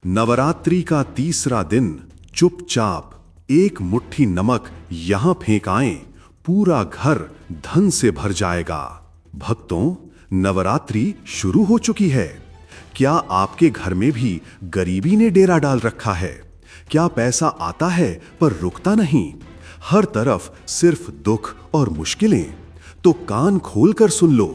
नवरात्रि का तीसरा दिन। चुपचाप एक मुट्ठी नमक यहां फेंक आएं, पूरा घर धन से भर जाएगा। भक्तों, नवरात्रि शुरू हो चुकी है। क्या आपके घर में भी गरीबी ने डेरा डाल रखा है? क्या पैसा आता है पर रुकता नहीं? हर तरफ सिर्फ दुख और मुश्किलें। तो कान खोलकर सुन लो।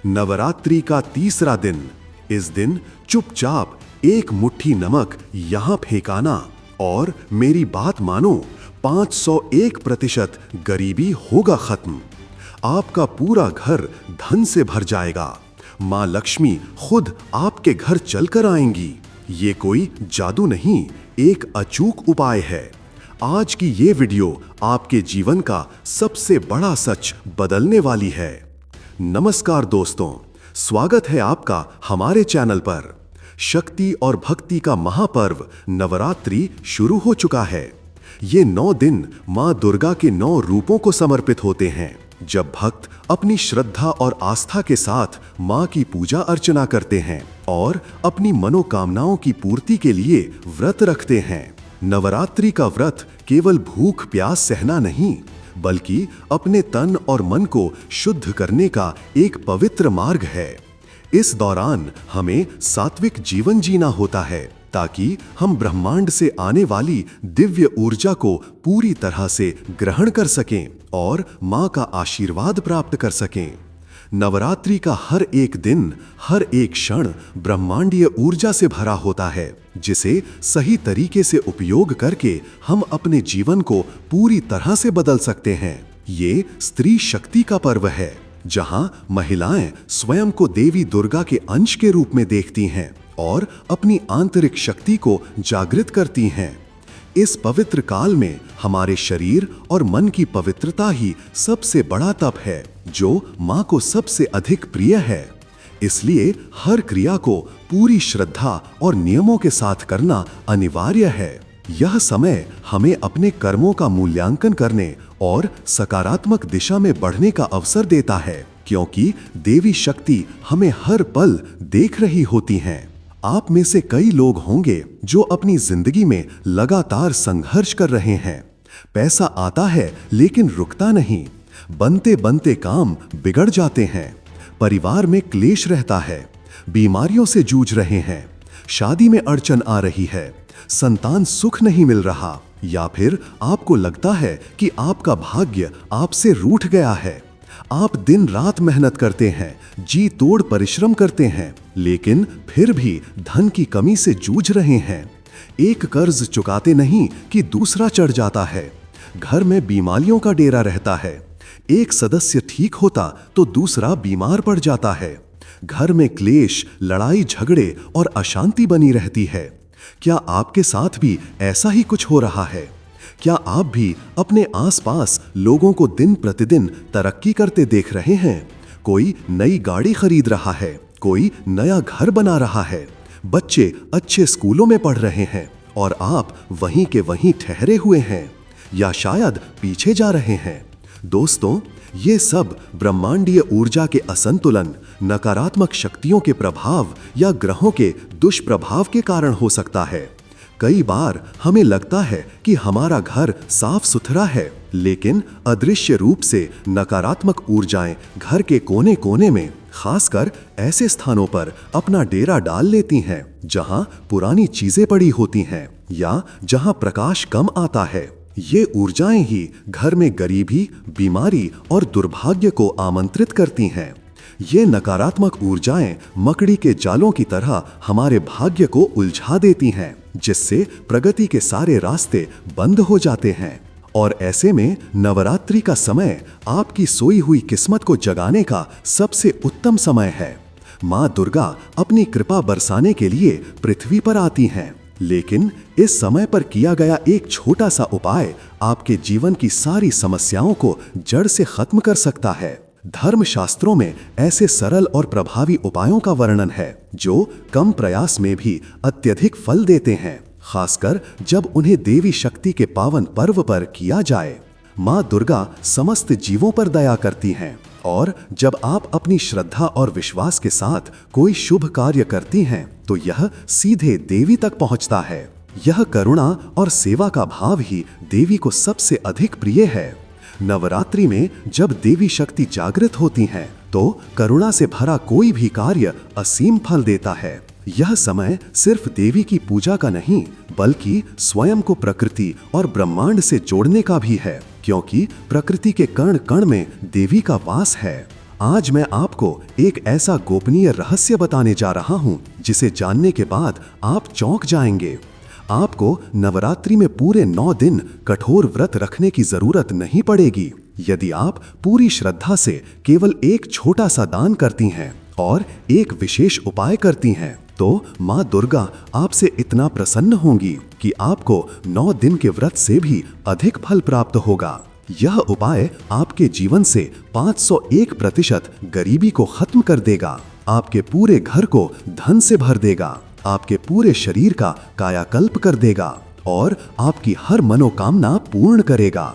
नवरात्रि का तीसरा दिन। इस दिन चुपचाप एक मुट्ठी नमक यहां फेंकाना और मेरी बात मानो, 501% गरीबी होगा खत्म। आपका पूरा घर धन से भर जाएगा। मां लक्ष्मी खुद आपके घर चलकर आएंगी। ये कोई जादू नहीं, एक अचूक उपाय है। आज की ये वीडियो आपके जीवन का सबसे बड़ा सच बदलने वाली है। नमस्कार दोस्तों, स्वागत है आपका हमारे चैनल पर। शक्ति और भक्ति का महापर्व नवरात्रि शुरू हो चुका है। ये 9 दिन मां दुर्गा के 9 रूपों को समर्पित होते हैं। जब भक्त अपनी श्रद्धा और आस्था के साथ मां की पूजा अर्चना करते हैं और अपनी मनोकामनाओं की पूर्ति के लिए व्रत रखते हैं। नवरात्रि का व्रत केवल भूख प्यास सहना नहीं, बल्कि अपने तन और मन को शुद्ध करने का एक पवित्र मार्ग है। इस दौरान हमें सात्विक जीवन जीना होता है, ताकि हम ब्रह्मांड से आने वाली दिव्य ऊर्जा को पूरी तरह से ग्रहण कर सकें और मां का आशीर्वाद प्राप्त कर सकें। नवरात्रि का हर एक दिन, हर एक क्षण ब्रह्मांडीय ऊर्जा से भरा होता है, जिसे सही तरीके से उपयोग करके हम अपने जीवन को पूरी तरह से बदल सकते हैं। ये स्त्री शक्ति का पर्व है, जहां महिलाएं स्वयं को देवी दुर्गा के अंश के रूप में देखती हैं और अपनी आंतरिक शक्ति को जागृत करती हैं। इस पवित्र काल में हमारे शरीर और मन की पवित्रता ही सबसे बड़ा तप है, जो मां को सबसे अधिक प्रिय है। इसलिए हर क्रिया को पूरी श्रद्धा और नियमों के साथ करना अनिवार्य है। यह समय हमें अपने कर्मों का मूल्यांकन करने और सकारात्मक दिशा में बढ़ने का अवसर देता है, क्योंकि देवी शक्ति हमें हर पल देख रही होती हैं। आप में से कई लोग होंगे जो अपनी जिंदगी में लगातार संघर्ष कर रहे हैं। पैसा आता है लेकिन रुकता नहीं। बनते बनते काम बिगड़ जाते हैं। परिवार में क्लेश रहता है। बीमारियों से जूझ रहे हैं। शादी में अड़चन आ रही है। संतान सुख नहीं मिल रहा, या फिर आपको लगता है कि आपका भाग्य आपसे रूठ गया है। आप दिन रात मेहनत करते हैं, जी तोड़ परिश्रम करते हैं, लेकिन फिर भी धन की कमी से जूझ रहे हैं। एक कर्ज चुकाते नहीं कि दूसरा चढ़ जाता है। घर में बीमारियों का डेरा रहता है। एक सदस्य ठीक होता तो दूसरा बीमार पड़ जाता है। घर में क्लेश, लड़ाई झगड़े और अशांति बनी रहती है। क्या आपके साथ भी ऐसा ही कुछ हो रहा है? क्या आप भी अपने आसपास लोगों को दिन प्रतिदिन तरक्की करते देख रहे हैं? कोई नई गाड़ी खरीद रहा है, कोई नया घर बना रहा है, बच्चे अच्छे स्कूलों में पढ़ रहे हैं और आप वहीं के वहीं ठहरे हुए हैं, या शायद पीछे जा रहे हैं। दोस्तों, ये सब ब्रह्मांडीय ऊर्जा के असंतुलन, नकारात्मक शक्तियों के प्रभाव या ग्रहों के दुष्प्रभाव के कारण हो सकता है। कई बार हमें लगता है कि हमारा घर साफ सुथरा है, लेकिन अदृश्य रूप से नकारात्मक ऊर्जाएं घर के कोने कोने में, खासकर ऐसे स्थानों पर अपना डेरा डाल लेती हैं जहां पुरानी चीजें पड़ी होती हैं या जहां प्रकाश कम आता है। ये ऊर्जाएं ही घर में गरीबी, बीमारी और दुर्भाग्य को आमंत्रित करती हैं। ये नकारात्मक ऊर्जाएं मकड़ी के जालों की तरह हमारे भाग्य को उलझा देती हैं, जिससे प्रगति के सारे रास्ते बंद हो जाते हैं। और ऐसे में नवरात्रि का समय आपकी सोई हुई किस्मत को जगाने का सबसे उत्तम समय है। मां दुर्गा अपनी कृपा बरसाने के लिए पृथ्वी पर आती हैं, लेकिन इस समय पर किया गया एक छोटा सा उपाय आपके जीवन की सारी समस्याओं को जड़ से खत्म कर सकता है। धर्मशास्त्रों में ऐसे सरल और प्रभावी उपायों का वर्णन है जो कम प्रयास में भी अत्यधिक फल देते हैं, खासकर जब उन्हें देवी शक्ति के पावन पर्व पर किया जाए। माँ दुर्गा समस्त जीवों पर दया करती हैं और जब आप अपनी श्रद्धा और विश्वास के साथ कोई शुभ कार्य करती हैं तो यह सीधे देवी तक पहुंचता है। यह करुणा और सेवा का भाव ही देवी को सबसे अधिक प्रिय है। नवरात्रि में जब देवी शक्ति जागृत होती हैं तो करुणा से भरा कोई भी कार्य असीम फल देता है। यह समय सिर्फ देवी की पूजा का नहीं बल्कि स्वयं को प्रकृति और ब्रह्मांड से जोड़ने का भी है, क्योंकि प्रकृति के कण कण में देवी का वास है। आज मैं आपको एक ऐसा गोपनीय रहस्य बताने जा रहा हूं जिसे जानने के बाद आप चौंक जाएंगे। आपको नवरात्रि में पूरे 9 दिन कठोर व्रत रखने की जरूरत नहीं पड़ेगी। यदि आप पूरी श्रद्धा से केवल एक छोटा सा दान करती हैं और एक विशेष उपाय करती हैं तो माँ दुर्गा आपसे इतना प्रसन्न होंगी कि आपको 9 दिन के व्रत से भी अधिक फल प्राप्त होगा। यह उपाय आपके जीवन से 501% गरीबी को खत्म कर देगा, आपके पूरे घर को धन से भर देगा, आपके पूरे शरीर का कायाकल्प कर देगा और आपकी हर मनोकामना पूर्ण करेगा।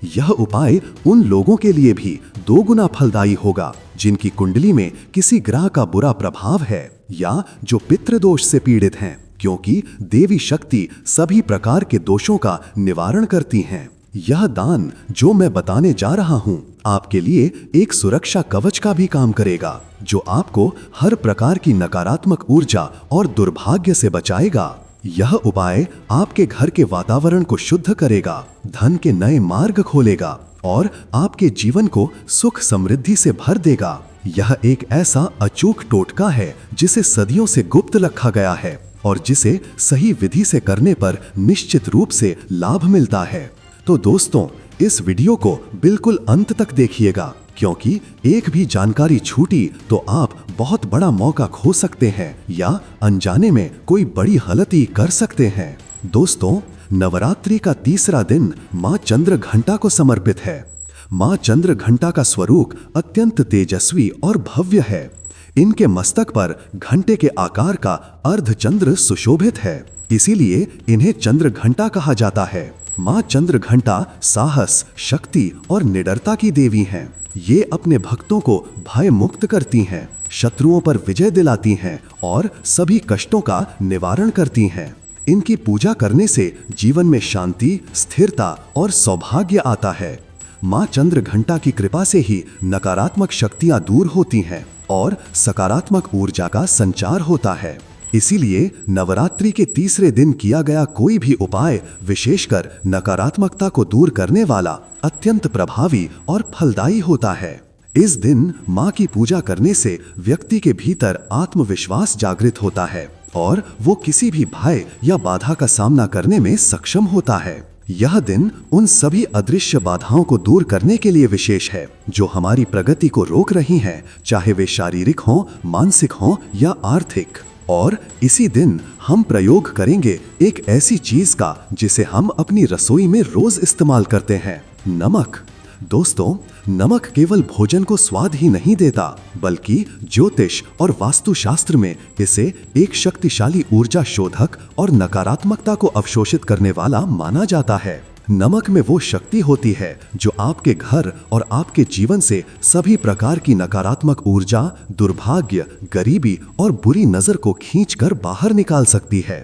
यह उपाय उन लोगों के लिए भी 2 गुना फलदायी होगा जिनकी कुंडली में किसी ग्रह का बुरा प्रभाव है या जो पितृदोष से पीड़ित हैं, क्योंकि देवी शक्ति सभी प्रकार के दोषों का निवारण करती हैं। यह दान जो मैं बताने जा रहा हूं आपके लिए एक सुरक्षा कवच का भी काम करेगा, जो आपको हर प्रकार की नकारात्मक ऊर्जा और दुर्भाग्य से बचाएगा। यह उपाय आपके घर के वातावरण को शुद्ध करेगा, धन के नए मार्ग खोलेगा और आपके जीवन को सुख समृद्धि से भर देगा। यह एक ऐसा अचूक टोटका है जिसे सदियों से गुप्त रखा गया है और जिसे सही विधि से करने पर निश्चित रूप से लाभ मिलता है। तो दोस्तों, इस वीडियो को बिल्कुल अंत तक देखिएगा, क्योंकि एक भी जानकारी छूटी तो आप बहुत बड़ा मौका खो सकते हैं या अनजाने में कोई बड़ी गलती कर सकते हैं। दोस्तों, नवरात्रि का तीसरा दिन माँ चंद्रघंटा को समर्पित है। माँ चंद्रघंटा का स्वरूप अत्यंत तेजस्वी और भव्य है। इनके मस्तक पर घंटे के आकार का अर्धचंद्र सुशोभित है, इसीलिए इन्हें चंद्रघंटा कहा जाता है। माँ चंद्रघंटा साहस, शक्ति और निडरता की देवी हैं। ये अपने भक्तों को भय मुक्त करती हैं, शत्रुओं पर विजय दिलाती हैं और सभी कष्टों का निवारण करती हैं। इनकी पूजा करने से जीवन में शांति, स्थिरता और सौभाग्य आता है। माँ चंद्रघंटा की कृपा से ही नकारात्मक शक्तियाँ दूर होती हैं और सकारात्मक ऊर्जा का संचार होता है। इसीलिए नवरात्रि के तीसरे दिन किया गया कोई भी उपाय विशेषकर नकारात्मकता को दूर करने वाला अत्यंत प्रभावी और फलदायी होता है। इस दिन माँ की पूजा करने से व्यक्ति के भीतर आत्मविश्वास जागृत होता है और वो किसी भी भय या बाधा का सामना करने में सक्षम होता है। यह दिन उन सभी अदृश्य बाधाओं को दूर करने के लिए विशेष है जो हमारी प्रगति को रोक रही हैं, चाहे वे शारीरिक हों, मानसिक हों या आर्थिक। और इसी दिन हम प्रयोग करेंगे एक ऐसी चीज का जिसे हम अपनी रसोई में रोज इस्तेमाल करते हैं, नमक। दोस्तों, नमक केवल भोजन को स्वाद ही नहीं देता, बल्कि ज्योतिष और वास्तुशास्त्र में इसे एक शक्तिशाली ऊर्जा शोधक और नकारात्मकता को अवशोषित करने वाला माना जाता है। नमक में वो शक्ति होती है जो आपके घर और आपके जीवन से सभी प्रकार की नकारात्मक ऊर्जा, दुर्भाग्य, गरीबी और बुरी नजर को खींचकर बाहर निकाल सकती है।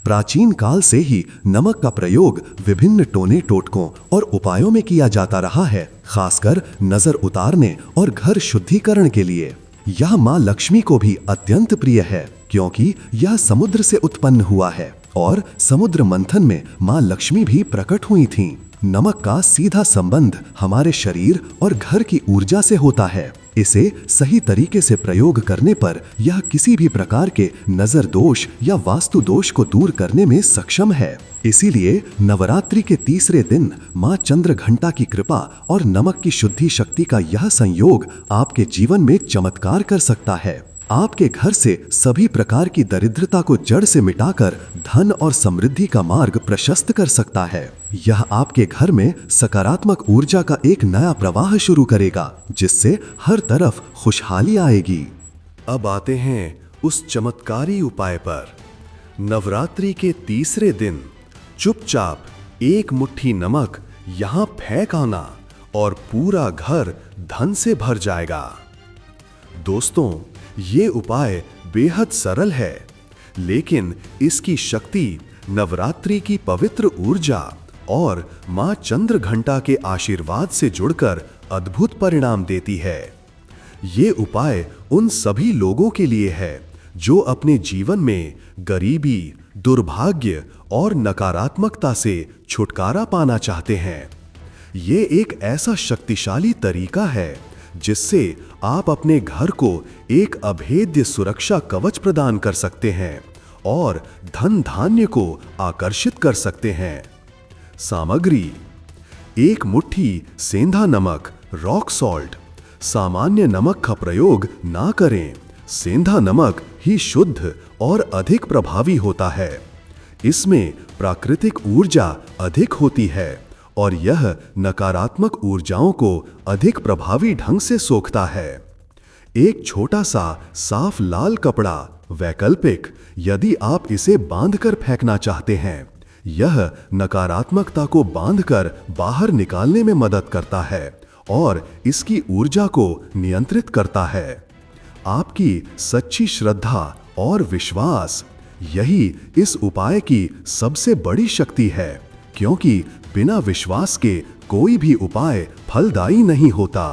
प्राचीन काल से ही नमक का प्रयोग विभिन्न टोने टोटकों और उपायों में किया जाता रहा है, खासकर नजर उतारने और घर शुद्धिकरण के लिए। यह माँ लक्ष्मी को भी अत्यंत प्रिय है, क्योंकि यह समुद्र से उत्पन्न हुआ है और समुद्र मंथन में माँ लक्ष्मी भी प्रकट हुई थीं। नमक का सीधा संबंध हमारे शरीर और घर की ऊर्जा से होता है। इसे सही तरीके से प्रयोग करने पर यह किसी भी प्रकार के नजर दोष या वास्तु दोष को दूर करने में सक्षम है। इसीलिए नवरात्रि के तीसरे दिन माँ चंद्रघंटा की कृपा और नमक की शुद्धि शक्ति का यह संयोग आपके जीवन में चमत्कार कर सकता है। आपके घर से सभी प्रकार की दरिद्रता को जड़ से मिटाकर धन और समृद्धि का मार्ग प्रशस्त कर सकता है। यह आपके घर में सकारात्मक ऊर्जा का एक नया प्रवाह शुरू करेगा, जिससे हर तरफ खुशहाली आएगी। अब आते हैं उस चमत्कारी उपाय पर। नवरात्रि के तीसरे दिन चुपचाप एक मुट्ठी नमक यहां फेंक आना और पूरा घर धन से भर जाएगा। दोस्तों, ये उपाय बेहद सरल है, लेकिन इसकी शक्ति नवरात्रि की पवित्र ऊर्जा और मां चंद्रघंटा के आशीर्वाद से जुड़कर अद्भुत परिणाम देती है। ये उपाय उन सभी लोगों के लिए है जो अपने जीवन में गरीबी, दुर्भाग्य और नकारात्मकता से छुटकारा पाना चाहते हैं। ये एक ऐसा शक्तिशाली तरीका है जिससे आप अपने घर को एक अभेद्य सुरक्षा कवच प्रदान कर सकते हैं और धन धान्य को आकर्षित कर सकते हैं। सामग्री: 1 मुट्ठी सेंधा नमक, रॉक सॉल्ट। सामान्य नमक का प्रयोग ना करें, सेंधा नमक ही शुद्ध और अधिक प्रभावी होता है। इसमें प्राकृतिक ऊर्जा अधिक होती है और यह नकारात्मक ऊर्जाओं को अधिक प्रभावी ढंग से सोखता है। एक छोटा सा साफ लाल कपड़ा, वैकल्पिक, यदि आप इसे बांधकर फेंकना चाहते हैं। यह नकारात्मकता को बांधकर बाहर निकालने में मदद करता है और इसकी ऊर्जा को नियंत्रित करता है। आपकी सच्ची श्रद्धा और विश्वास, यही इस उपाय की सबसे बड़ी शक्ति है, क्योंकि बिना विश्वास के कोई भी उपाय फलदायी नहीं होता।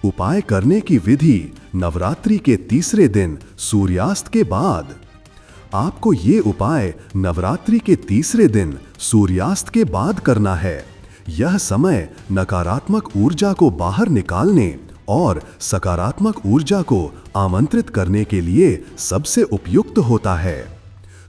उपाय करने की विधि: नवरात्रि के तीसरे दिन सूर्यास्त के बाद। आपको ये उपाय नवरात्रि के तीसरे दिन सूर्यास्त के बाद करना है। यह समय नकारात्मक ऊर्जा को बाहर निकालने और सकारात्मक ऊर्जा को आमंत्रित करने के लिए सबसे उपयुक्त होता है।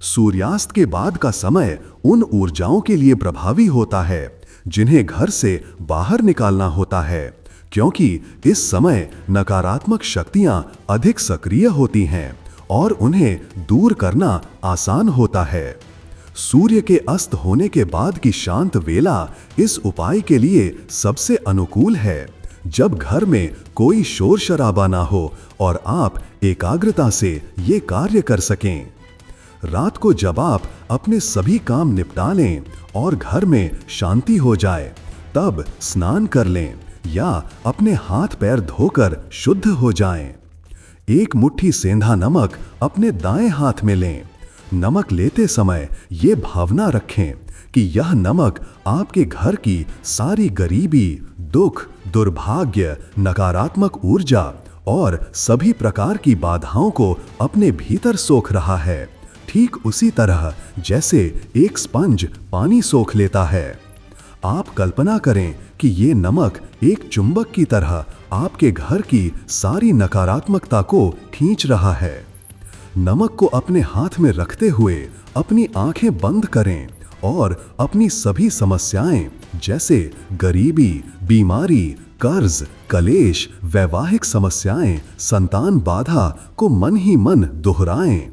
सूर्यास्त के बाद का समय उन ऊर्जाओं के लिए प्रभावी होता है जिन्हें घर से बाहर निकालना होता है, क्योंकि इस समय नकारात्मक शक्तियां अधिक सक्रिय होती हैं और उन्हें दूर करना आसान होता है। सूर्य के अस्त होने के बाद की शांत वेला इस उपाय के लिए सबसे अनुकूल है, जब घर में कोई शोर शराबा ना हो और आप एकाग्रता से ये कार्य कर सकें। रात को जब आप अपने सभी काम निपटा लें और घर में शांति हो जाए, तब स्नान कर लें या अपने हाथ पैर धोकर शुद्ध हो जाएं। 1 मुट्ठी सेंधा नमक अपने दाएं हाथ में लें। नमक लेते समय ये भावना रखें कि यह नमक आपके घर की सारी गरीबी, दुख, दुर्भाग्य, नकारात्मक ऊर्जा और सभी प्रकार की बाधाओं को अपने भीतर सोख रहा है, ठीक उसी तरह जैसे एक स्पंज पानी सोख लेता है। आप कल्पना करें कि ये नमक एक चुंबक की तरह आपके घर की सारी नकारात्मकता को खींच रहा है। नमक को अपने हाथ में रखते हुए अपनी आंखें बंद करें और अपनी सभी समस्याएं जैसे गरीबी, बीमारी, कर्ज, कलेश, वैवाहिक समस्याएं, संतान बाधा को मन ही मन दोहराएं।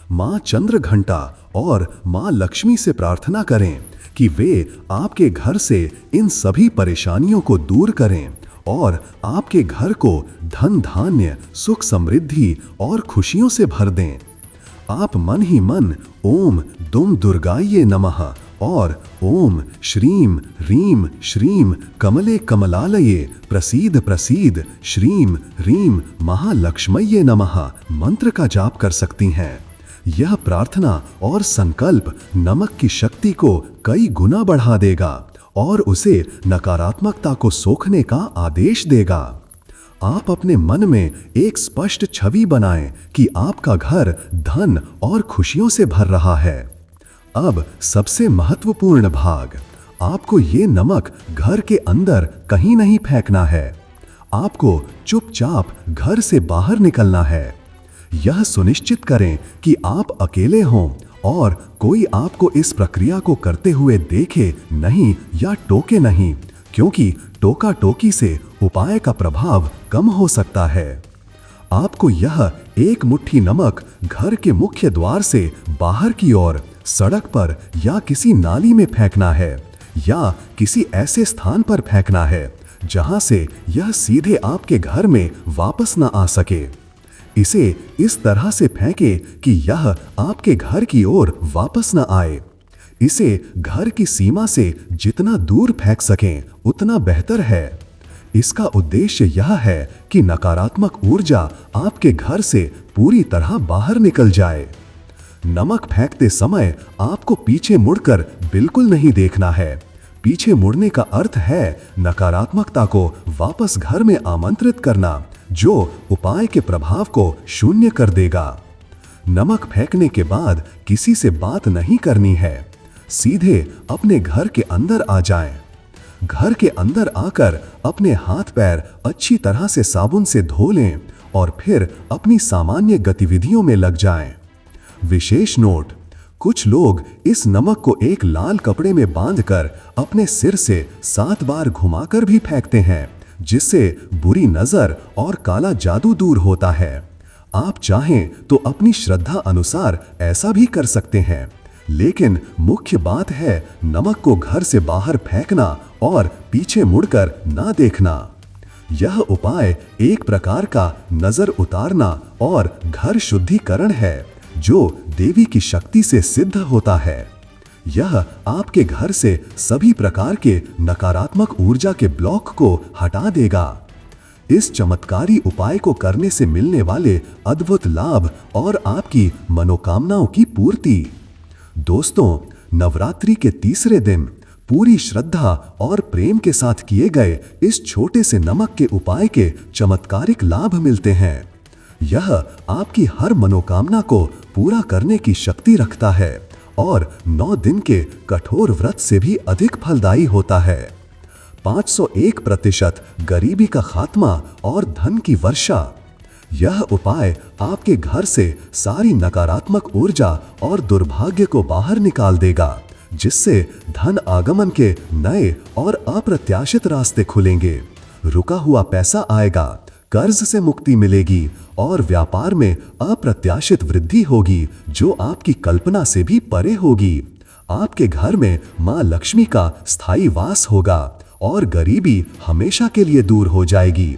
मां चंद्रघंटा और मां लक्ष्मी से प्रार्थना करें कि वे आपके घर से इन सभी परेशानियों को दूर करें और आपके घर को धन धान्य, सुख समृद्धि और खुशियों से भर दें। आप मन ही मन ओम दुम दुर्गाये नमः और ओम श्रीम ह्रीम श्रीम कमले कमलालये प्रसीद प्रसीद श्रीम ह्रीम महालक्ष्मये नमः मंत्र का जाप कर सकती हैं। यह प्रार्थना और संकल्प नमक की शक्ति को कई गुना बढ़ा देगा और उसे नकारात्मकता को सोखने का आदेश देगा। आप अपने मन में एक स्पष्ट छवि बनाएं कि आपका घर धन और खुशियों से भर रहा है। अब सबसे महत्वपूर्ण भाग, आपको ये नमक घर के अंदर कहीं नहीं फेंकना है। आपको चुपचाप घर से बाहर निकलना है। यह सुनिश्चित करें कि आप अकेले हों और कोई आपको इस प्रक्रिया को करते हुए देखे नहीं या टोके नहीं, क्योंकि टोका टोकी से उपाय का प्रभाव कम हो सकता है। आपको यह 1 मुट्ठी नमक घर के मुख्य द्वार से बाहर की ओर, सड़क पर या किसी नाली में फेंकना है या किसी ऐसे स्थान पर फेंकना है जहां से यह सीधे आपके घर में वापस न आ सके। इसे इस तरह से फेंकें कि यह आपके घर की ओर वापस न आए। इसे घर की सीमा से जितना दूर फेंक सकें उतना बेहतर है। इसका उद्देश्य यह है कि नकारात्मक ऊर्जा आपके घर से पूरी तरह बाहर निकल जाए। नमक फेंकते समय आपको पीछे मुड़कर बिल्कुल नहीं देखना है। पीछे मुड़ने का अर्थ है नकारात्मकता को वापस घर में आमंत्रित करना, जो उपाय के प्रभाव को शून्य कर देगा। नमक फेंकने के बाद किसी से बात नहीं करनी है, सीधे अपने घर के अंदर आ जाएं। घर के अंदर आकर अपने हाथ पैर अच्छी तरह से साबुन से धो लें और फिर अपनी सामान्य गतिविधियों में लग जाएं। विशेष नोट: कुछ लोग इस नमक को एक लाल कपड़े में बांधकर अपने सिर से 7 बार घुमाकर भी फेंकते हैं, जिससे बुरी नजर और काला जादू दूर होता है। आप चाहें तो अपनी श्रद्धा अनुसार ऐसा भी कर सकते हैं, लेकिन मुख्य बात है नमक को घर से बाहर फेंकना और पीछे मुड़कर ना देखना। यह उपाय एक प्रकार का नजर उतारना और घर शुद्धिकरण है, जो देवी की शक्ति से सिद्ध होता है। यह आपके घर से सभी प्रकार के नकारात्मक ऊर्जा के ब्लॉक को हटा देगा। इस चमत्कारी उपाय को करने से मिलने वाले अद्भुत लाभ और आपकी मनोकामनाओं की पूर्ति। दोस्तों, नवरात्रि के तीसरे दिन पूरी श्रद्धा और प्रेम के साथ किए गए इस छोटे से नमक के उपाय के चमत्कारिक लाभ मिलते हैं। यह आपकी हर मनोकामना को पूरा करने की शक्ति रखता है और 9 दिन के कठोर व्रत से भी अधिक फलदायी होता है। 501% गरीबी का खात्मा और धन की वर्षा। यह उपाय आपके घर से सारी नकारात्मक ऊर्जा और दुर्भाग्य को बाहर निकाल देगा, जिससे धन आगमन के नए और अप्रत्याशित रास्ते खुलेंगे। रुका हुआ पैसा आएगा, कर्ज से मुक्ति मिलेगी और व्यापार में अप्रत्याशित वृद्धि होगी, जो आपकी कल्पना से भी परे होगी। आपके घर में मां लक्ष्मी का स्थायी वास होगा और गरीबी हमेशा के लिए दूर हो जाएगी।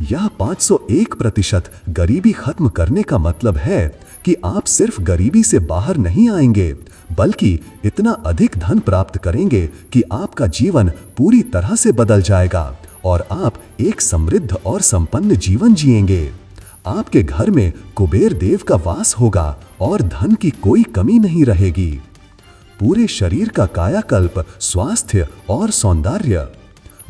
यह 501% गरीबी खत्म करने का मतलब है कि आप सिर्फ गरीबी से बाहर नहीं आएंगे, बल्कि इतना अधिक धन प्राप्त करेंगे कि आपका जीवन पूरी तरह से बदल जाएगा और आप एक समृद्ध और संपन्न जीवन जिएंगे। आपके घर में कुबेर देव का वास होगा और धन की कोई कमी नहीं रहेगी। पूरे शरीर का कायाकल्प, स्वास्थ्य और सौंदर्य।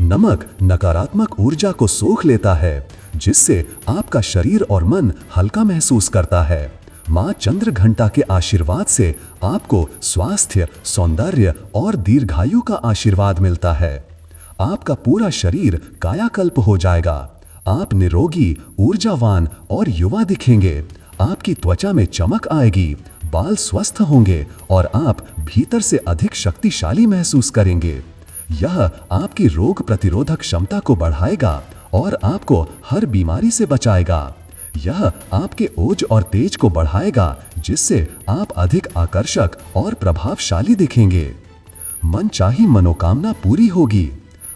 नमक नकारात्मक ऊर्जा को सोख लेता है, जिससे आपका शरीर और मन हल्का महसूस करता है। मां चंद्रघंटा के आशीर्वाद से आपको स्वास्थ्य, सौंदर्य और दीर्घायु का आशीर्वाद मिलता है। आपका पूरा शरीर कायाकल्प हो जाएगा। आप निरोगी, ऊर्जावान और युवा दिखेंगे। आपकी त्वचा में चमक आएगी, बाल स्वस्थ होंगे और आप भीतर से अधिक शक्तिशाली महसूस करेंगे। यह आपकी रोग प्रतिरोधक क्षमता को बढ़ाएगा और आपको हर बीमारी से बचाएगा। यह आपके ओज और तेज को बढ़ाएगा, जिससे आप अधिक आकर्षक और प्रभावशाली दिखेंगे। मनचाही मनोकामना पूरी होगी।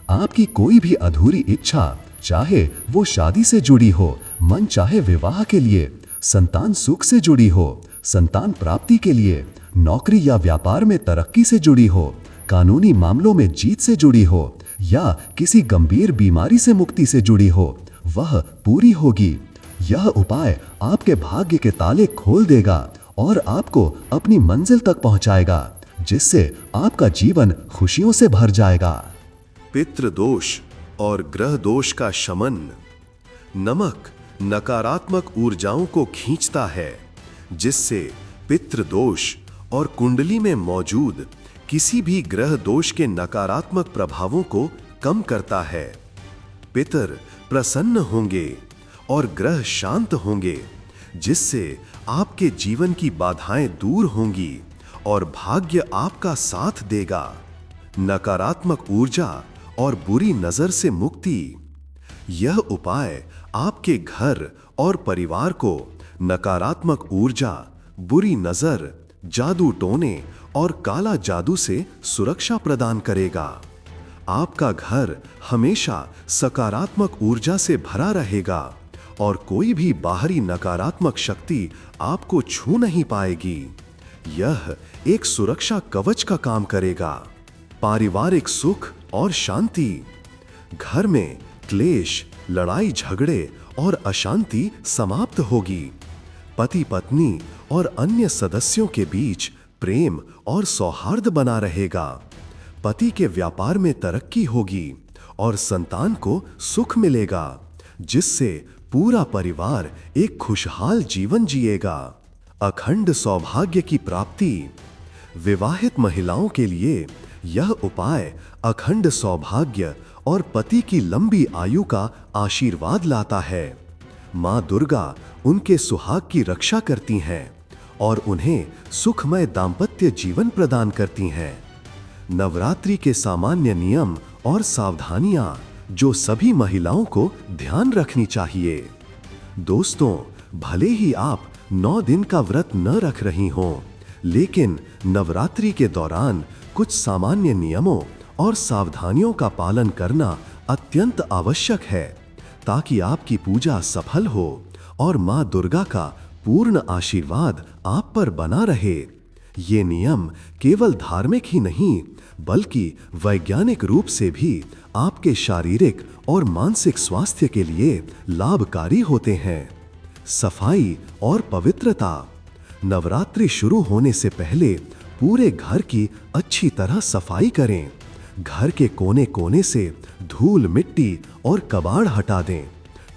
आपकी कोई भी अधूरी इच्छा, चाहे वो शादी से जुड़ी हो, मन चाहे विवाह के लिए, संतान सुख से जुड़ी हो, संतान प्राप्ति के लिए, नौकरी या व्यापार में तरक्की से जुड़ी हो, कानूनी मामलों में जीत से जुड़ी हो या किसी गंभीर बीमारी से मुक्ति से जुड़ी हो, वह पूरी होगी। यह उपाय आपके भाग्य के ताले खोल देगा और आपको अपनी मंजिल तक पहुंचाएगा, जिससे आपका जीवन खुशियों से भर जाएगा। पितृदोष और ग्रह दोष का शमन। नमक नकारात्मक ऊर्जाओं को खींचता है, जिससे पितृदोष और कुंडली में मौजूद किसी भी ग्रह दोष के नकारात्मक प्रभावों को कम करता है। पितर प्रसन्न होंगे और ग्रह शांत होंगे, जिससे आपके जीवन की बाधाएं दूर होंगी और भाग्य आपका साथ देगा। नकारात्मक ऊर्जा और बुरी नजर से मुक्ति। यह उपाय आपके घर और परिवार को नकारात्मक ऊर्जा, बुरी नजर, जादू टोने और काला जादू से सुरक्षा प्रदान करेगा। आपका घर हमेशा सकारात्मक ऊर्जा से भरा रहेगा और कोई भी बाहरी नकारात्मक शक्ति आपको छू नहीं पाएगी। यह एक सुरक्षा कवच का काम करेगा। पारिवारिक सुख और शांति। घर में क्लेश, लड़ाई झगड़े और अशांति समाप्त होगी। पति पत्नी और अन्य सदस्यों के बीच प्रेम और सौहार्द बना रहेगा। पति के व्यापार में तरक्की होगी और संतान को सुख मिलेगा, जिससे पूरा परिवार एक खुशहाल जीवन जिएगा। अखंड सौभाग्य की प्राप्ति। विवाहित महिलाओं के लिए यह उपाय अखंड सौभाग्य और पति की लंबी आयु का आशीर्वाद लाता है। मां दुर्गा उनके सुहाग की रक्षा करती हैं और उन्हें सुखमय दाम्पत्य जीवन प्रदान करती हैं। नवरात्रि के सामान्य नियम और सावधानियां जो सभी महिलाओं को ध्यान रखनी चाहिए। दोस्तों, भले ही आप 9 दिन का व्रत न रख रही हों, लेकिन नवरात्रि के दौरान कुछ सामान्य नियमों और सावधानियों का पालन करना अत्यंत आवश्यक है, ताकि आपकी पूजा सफल हो और मां दुर्गा का पूर्ण आशीर्वाद आप पर बना रहे। ये नियम केवल धार्मिक ही नहीं, बल्कि वैज्ञानिक रूप से भी आपके शारीरिक और मानसिक स्वास्थ्य के लिए लाभकारी होते हैं। सफाई और पवित्रता। नवरात्रि शुरू होने से पहले पूरे घर की अच्छी तरह सफाई करें। घर के कोने कोने से धूल, मिट्टी और कबाड़ हटा दें,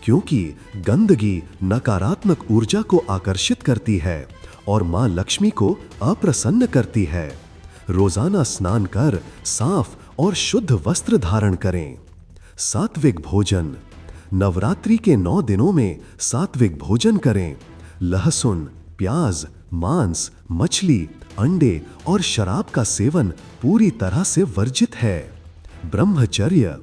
क्योंकि गंदगी नकारात्मक ऊर्जा को आकर्षित करती है और मां लक्ष्मी को अप्रसन्न करती है। रोजाना स्नान कर साफ और शुद्ध वस्त्र धारण करें। सात्विक भोजन। नवरात्रि के 9 दिनों में सात्विक भोजन करें। लहसुन, प्याज, मांस, मछली, अंडे और शराब का सेवन पूरी तरह से वर्जित है। ब्रह्मचर्य।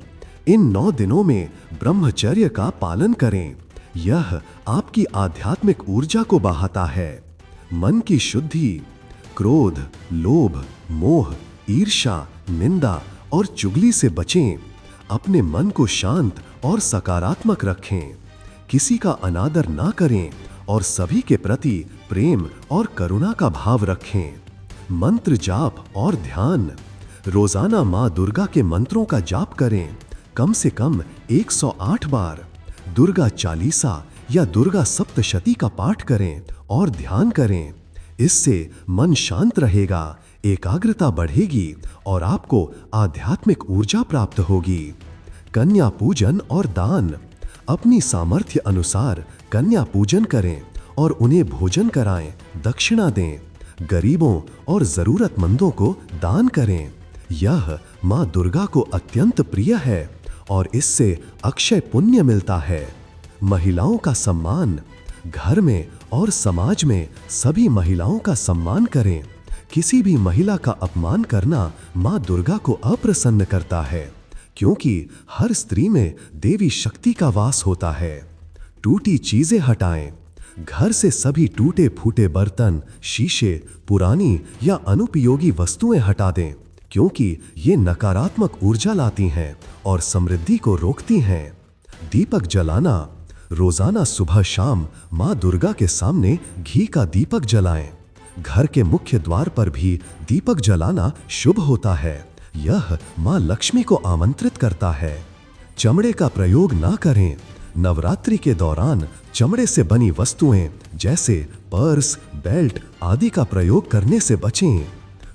इन 9 दिनों में ब्रह्मचर्य का पालन करें। यह आपकी आध्यात्मिक ऊर्जा को बढ़ाता है। मन की शुद्धि। क्रोध, लोभ, मोह, ईर्ष्या, निंदा और चुगली से बचें। अपने मन को शांत और सकारात्मक रखें। किसी का अनादर ना करें और सभी के प्रति प्रेम और करुणा का भाव रखें। मंत्र जाप और ध्यान। रोजाना मां दुर्गा के मंत्रों का जाप करें, कम से कम 108 बार। दुर्गा चालीसा या दुर्गा सप्तशती का पाठ करें और ध्यान करें। इससे मन शांत रहेगा, एकाग्रता बढ़ेगी और आपको आध्यात्मिक ऊर्जा प्राप्त होगी। कन्या पूजन और दान। अपनी सामर्थ्य अनुसार कन्या पूजन करें और उन्हें भोजन कराएं, दक्षिणा दें। गरीबों और जरूरतमंदों को दान करें। यह मां दुर्गा को अत्यंत प्रिय है और इससे अक्षय पुण्य मिलता है। महिलाओं का सम्मान। घर में और समाज में सभी महिलाओं का सम्मान करें। किसी भी महिला का अपमान करना मां दुर्गा को अप्रसन्न करता है, क्योंकि हर स्त्री में देवी शक्ति का वास होता है। टूटी चीजें हटाएं। घर से सभी टूटे फूटे बर्तन, शीशे, पुरानी या अनुपयोगी वस्तुएं हटा दें, क्योंकि ये नकारात्मक ऊर्जा लाती हैं और समृद्धि को रोकती हैं। दीपक जलाना। रोजाना सुबह शाम मां दुर्गा के सामने घी का दीपक जलाएं। घर के मुख्य द्वार पर भी दीपक जलाना शुभ होता है। यह मां लक्ष्मी को आमंत्रित करता है। चमड़े का प्रयोग ना करें। नवरात्रि के दौरान चमड़े से बनी वस्तुएं जैसे पर्स, बेल्ट आदि का प्रयोग करने से बचें।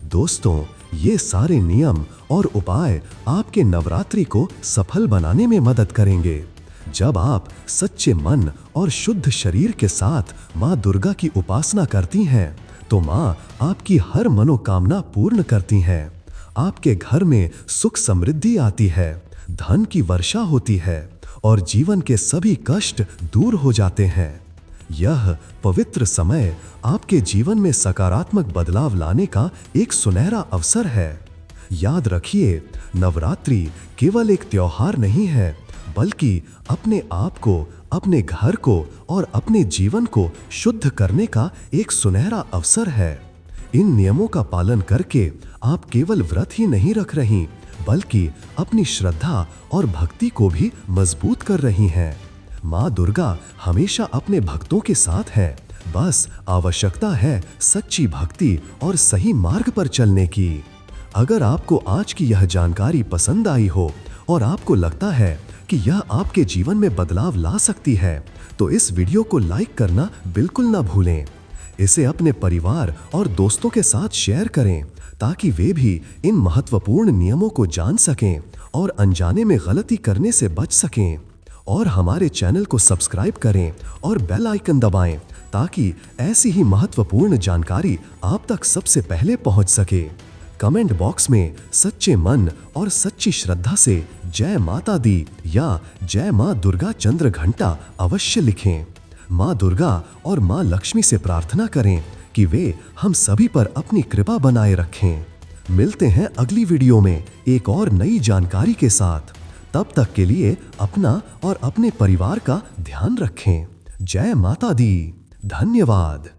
दोस्तों, ये सारे नियम और उपाय आपके नवरात्रि को सफल बनाने में मदद करेंगे। जब आप सच्चे मन और शुद्ध शरीर के साथ मां दुर्गा की उपासना करती हैं, तो मां आपकी हर मनोकामना पूर्ण करती हैं। आपके घर में सुख समृद्धि आती है, धन की वर्षा होती है और जीवन के सभी कष्ट दूर हो जाते हैं। यह पवित्र समय आपके जीवन में सकारात्मक बदलाव लाने का एक सुनहरा अवसर है। याद रखिए, नवरात्रि केवल एक त्योहार नहीं है, बल्कि अपने आप को, अपने घर को और अपने जीवन को शुद्ध करने का एक सुनहरा अवसर है। इन नियमों का पालन करके आप केवल व्रत ही नहीं रख रही, बल्कि अपनी श्रद्धा और भक्ति को भी मजबूत कर रही हैं। मां दुर्गा हमेशा अपने भक्तों के साथ है, बस आवश्यकता है सच्ची भक्ति और सही मार्ग पर चलने की। अगर आपको आज की यह जानकारी पसंद आई हो और आपको लगता है कि यह आपके जीवन में बदलाव ला सकती है, तो इस वीडियो को लाइक करना बिल्कुल ना भूलें। इसे अपने परिवार और दोस्तों के साथ शेयर करें ताकि वे भी इन महत्वपूर्ण नियमों को जान सकें और अनजाने में गलती करने से बच सकें। और हमारे चैनल को सब्सक्राइब करें और बेल आइकन दबाएं ताकि ऐसी ही महत्वपूर्ण जानकारी आप तक सबसे पहले पहुंच सके। कमेंट बॉक्स में सच्चे मन और सच्ची श्रद्धा से जय माता दी या जय मां दुर्गा चंद्र घंटा अवश्य लिखें। मां दुर्गा और मां लक्ष्मी से प्रार्थना करें कि वे हम सभी पर अपनी कृपा बनाए रखें। मिलते हैं अगली वीडियो में एक और नई जानकारी के साथ। तब तक के लिए अपना और अपने परिवार का ध्यान रखें। जय माता दी। धन्यवाद।